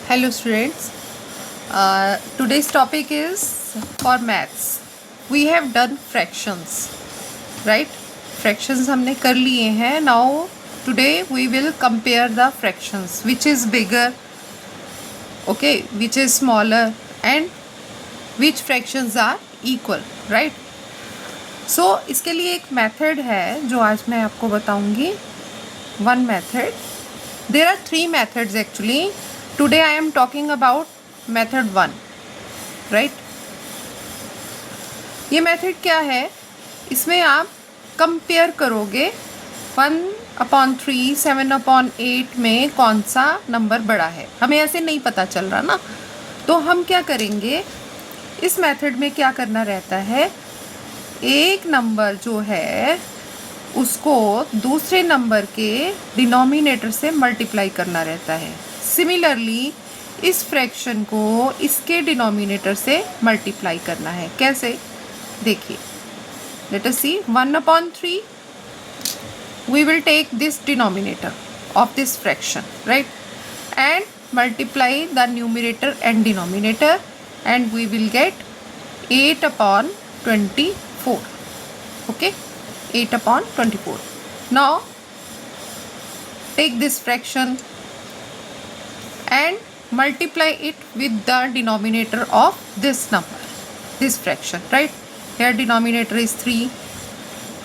Hello students, today's topic is for maths. We have done fractions, right? Fractions हमने कर लिए हैं. Now today we will compare the fractions, which is bigger, okay, which is smaller, and which fractions are equal, right? So इसके लिए एक method है जो आज मैं आपको बताऊंगी. One method. There are three methods actually. Today I am talking about method 1, right? ये मेथड क्या है? इसमें आप कंपेयर करोगे 1/3 7/8 में कौन सा नंबर बड़ा है. हमें ऐसे नहीं पता चल रहा ना, तो हम क्या करेंगे, इस मेथड में क्या करना रहता है, एक नंबर जो है उसको दूसरे नंबर के डिनोमिनेटर से मल्टीप्लाई करना रहता है. सिमिलरली इस फ्रैक्शन को इसके डिनोमिनेटर से मल्टीप्लाई करना है. कैसे, देखिए, let us see. 1/3 we will take this denominator of this fraction, right, and multiply the numerator and denominator, and we will get 8/24. okay, 8/24. Now take this fraction and multiply it with the denominator of this number, this fraction, right? Here denominator is 3,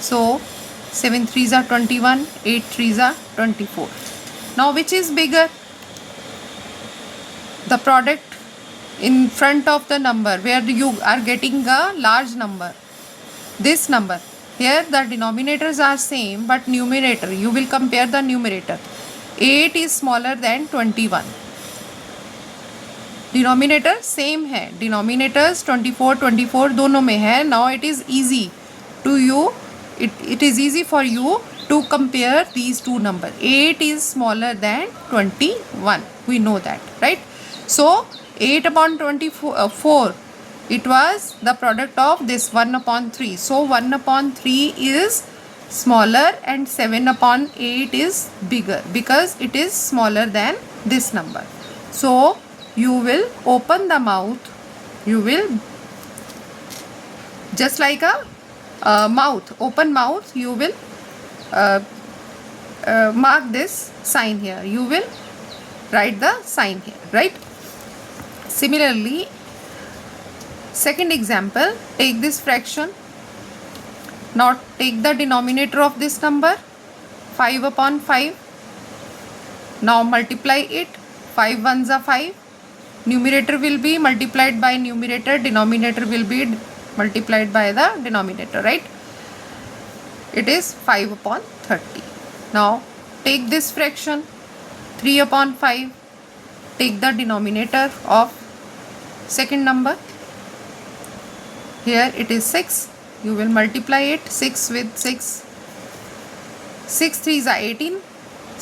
so 7 3s are 21, 8 3s are 24. Now which is bigger? The product in front of the number where you are getting a large number, this number. Here the denominators are same, but numerator, you will compare the numerator. 8 is smaller than 21. Denominator same है, denominators 24 दोनों में है. Now it is easy to you, it is easy for you to compare these two number. 8 is smaller than 21, we know that, right? So 8/24 it was the product of this 1/3. So 1/3 is smaller and 7/8 is bigger because it is smaller than this number. So you will open the mouth, you will just like a mouth, open mouth, you will mark this sign here, you will write the sign here, right? Similarly, second example, take this fraction. Now take the denominator of this number, 5/5. Now multiply it. 5 1s are 5. Numerator will be multiplied by numerator, denominator will be multiplied by the denominator, right? It is 5/30. Now take this fraction, 3/5. Take the denominator of second number. Here it is 6. You will multiply it. 6 with 6. 6 3s are 18.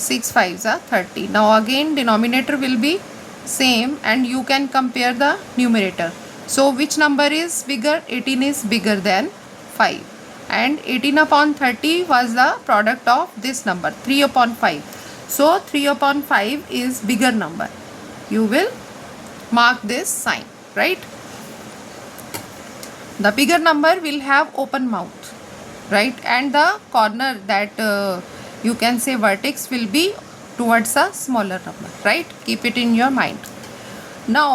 6 5s are 30. Now again denominator will be same and you can compare the numerator. So which number is bigger? 18 is bigger than 5. And 18/30 was the product of this number, 3/5. So 3/5 is bigger number. You will mark this sign, right? The bigger number will have open mouth, right? And the corner that you can say vertex will be towards a smaller number, right? Keep it in your mind. Now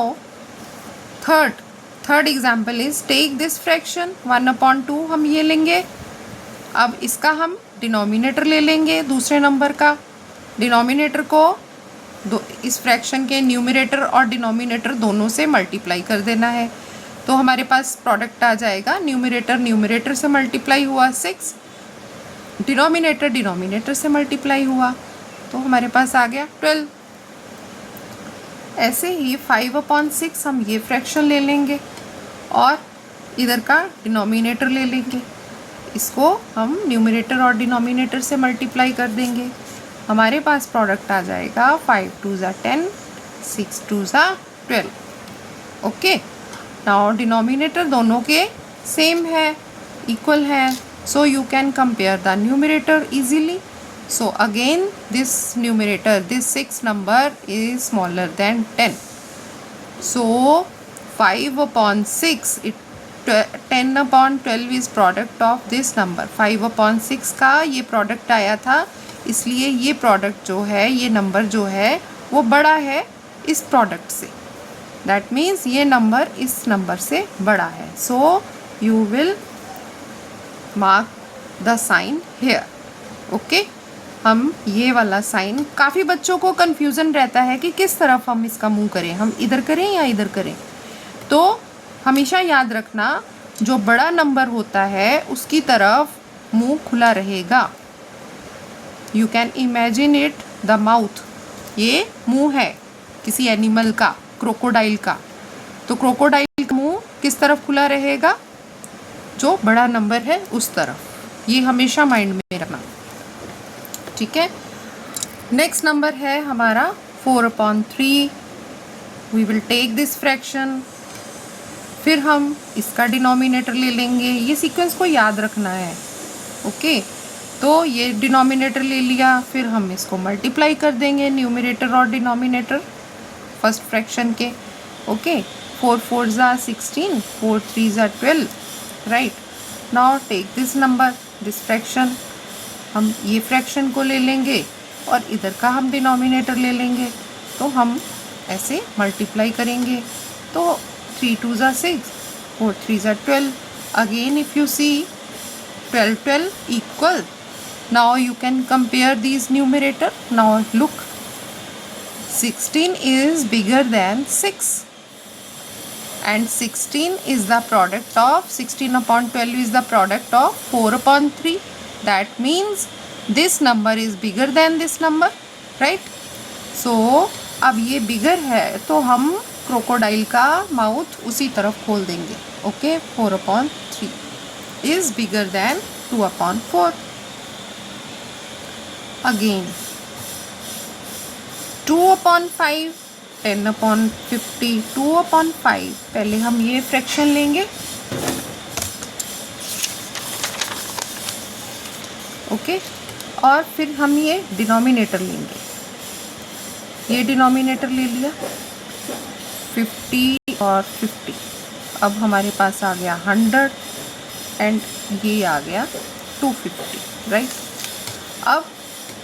third example is take this fraction 1/2 हम ये लेंगे. अब इसका हम denominator ले लेंगे दूसरे number का. डिनोमिनेटर को इस फ्रैक्शन के न्यूमरेटर और डिनोमिनेटर दोनों से मल्टीप्लाई कर देना है. तो हमारे पास प्रोडक्ट आ जाएगा, न्यूमरेटर से मल्टीप्लाई हुआ 6, डिनोमिनेटर से मल्टीप्लाई हुआ, तो हमारे पास आ गया 12. ऐसे ही 5/6 हम ये फ्रैक्शन ले लेंगे और इधर का डिनोमिनेटर ले लेंगे. इसको हम न्यूमरेटर और डिनोमिनेटर से मल्टीप्लाई कर देंगे. हमारे पास प्रोडक्ट आ जाएगा 5 2s are 10, 6 2s are 12. Okay, now denominator दोनों के सेम है, इक्वल है, so you can compare the numerator easily. So again this numerator, this 6 number is smaller than 10. So 5/6 10/12 is product of this number. 5/6 का ये product आया था, इसलिए ये प्रोडक्ट जो है, ये नंबर जो है वो बड़ा है इस प्रोडक्ट से। दैट मीन्स ये नंबर इस नंबर से बड़ा है। So you will mark the sign here. Okay, हम ये वाला साइन, काफ़ी बच्चों को कन्फ्यूज़न रहता है कि किस तरफ हम इसका मुंह करें, हम इधर करें या इधर करें। तो हमेशा याद रखना, जो बड़ा नंबर होता है उसकी तरफ मुंह खुला रहेगा। You can imagine it the mouth, ये मुंह है किसी एनिमल का, क्रोकोडाइल का। तो क्रोकोडाइल का मुंह किस तरफ खुला रहेगा? जो बड़ा नंबर है उस तरफ। ये हमेशा माइंड में रखना, ठीक है। नेक्स्ट नंबर है हमारा 4/3। We will take this fraction, फिर हम इसका डिनोमिनेटर ले लेंगे। ये सीक्वेंस को याद रखना है। ओके, तो ये डिनोमिनेटर ले लिया, फिर हम इसको मल्टीप्लाई कर देंगे, न्यूमरेटर और डिनोमिनेटर फर्स्ट फ्रैक्शन के। Okay, 4 4s are 16, 4 3s are 12, right. Now take this number, this fraction, हम ये फ्रैक्शन को ले लेंगे और इधर का हम डिनोमिनेटर ले लेंगे। तो हम ऐसे मल्टीप्लाई करेंगे, तो 3 2s are 6, 4 3s are 12। Again if you see 12 12 equal, now you can compare these numerator। now look, 16 is bigger than 6 and 16 is the product of 16/12 is the product of 4/3। that means this number is bigger than this number, right? so अब ये बिगर है तो हम crocodile का mouth उसी तरफ खोल देंगे। Okay, 4/3 is bigger than 2/4। Again 2/5, 10/50, 2/5। पहले हम ये फ्रैक्शन लेंगे। ओके, और फिर हम ये डिनोमिनेटर लेंगे। ये डिनोमिनेटर ले लिया, 50 और 50। अब हमारे पास आ गया 100 एंड ये आ गया 250, राइट। अब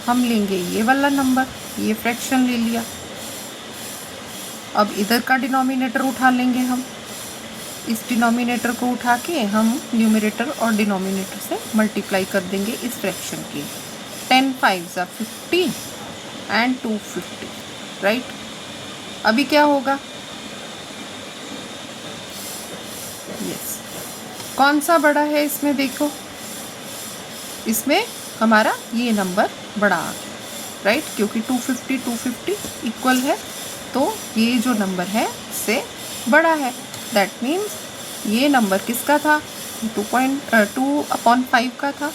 हम लेंगे ये वाला नंबर, ये फ्रैक्शन ले लिया। अब इधर का डिनोमिनेटर उठा लेंगे हम। इस डिनोमिनेटर को उठा के हम न्यूमरेटर और डिनोमिनेटर से मल्टीप्लाई कर देंगे इस फ्रैक्शन की। 10 5s are 50 एंड 250, राइट। अभी क्या होगा? यस, कौन सा बड़ा है इसमें? देखो, इसमें हमारा ये नंबर बड़ा आ गया, राइट, क्योंकि 250 इक्वल है, तो ये जो नंबर है इससे बड़ा है। दैट मीन्स ये नंबर किसका था? 2/5 का था।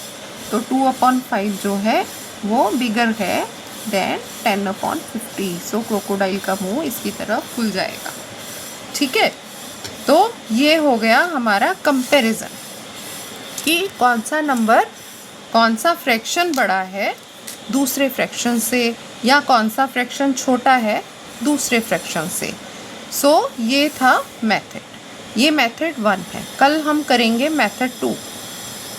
तो 2/5 जो है वो बिगर है देन 10/50। सो क्रोकोडाइल का मुंह इसकी तरफ खुल जाएगा, ठीक है। तो ये हो गया हमारा कंपैरिजन कि कौन सा नंबर, कौन सा फ्रैक्शन बड़ा है दूसरे फ्रैक्शन से, या कौन सा फ्रैक्शन छोटा है दूसरे फ्रैक्शन से। सो ये था मेथड, ये मेथड 1 है। कल हम करेंगे मेथड 2।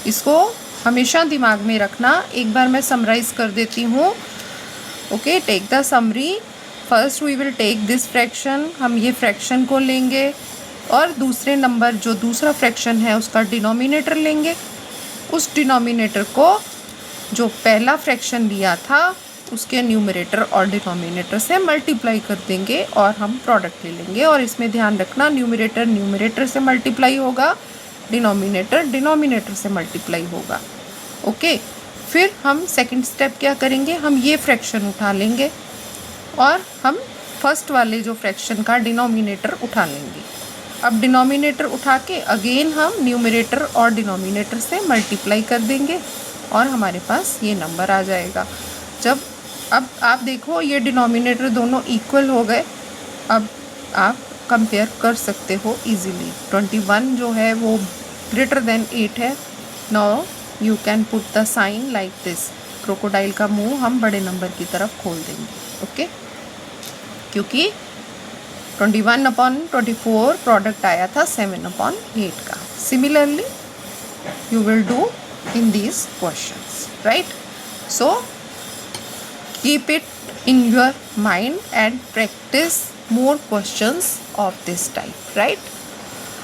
इसको हमेशा दिमाग में रखना। एक बार मैं समराइज कर देती हूँ। Okay, take the summary. First we will take this fraction, हम ये फ्रैक्शन को लेंगे और दूसरे नंबर जो दूसरा फ्रैक्शन है उसका डिनोमिनेटर लेंगे। उस डिनोमिनेटर को जो पहला फ्रैक्शन लिया था उसके न्यूमरेटर और डिनोमिनेटर से मल्टीप्लाई कर देंगे और हम प्रोडक्ट ले लेंगे। और इसमें ध्यान रखना, न्यूमरेटर न्यूमरेटर से मल्टीप्लाई होगा, डिनोमिनेटर डिनोमिनेटर से मल्टीप्लाई होगा। ओके, फिर हम सेकंड स्टेप क्या करेंगे? हम ये फ्रैक्शन उठा लेंगे और हम फर्स्ट वाले जो फ्रैक्शन का डिनोमिनेटर उठा लेंगे। अब डिनोमिनेटर उठा के अगेन हम न्यूमरेटर और डिनोमिनेटर से मल्टीप्लाई कर देंगे और हमारे पास ये नंबर आ जाएगा। जब अब आप देखो ये डिनोमिनेटर दोनों इक्वल हो गए। अब आप कंपेयर कर सकते हो इजीली। 21 जो है वो ग्रेटर देन 8 है। Now you can put the sign like this. Crocodile का मुंह हम बड़े नंबर की तरफ खोल देंगे। ओके, क्योंकि 21/24 प्रोडक्ट आया था 7/8 का. Similarly you will do in these questions, right? So keep it in your mind and practice more questions of this type, right?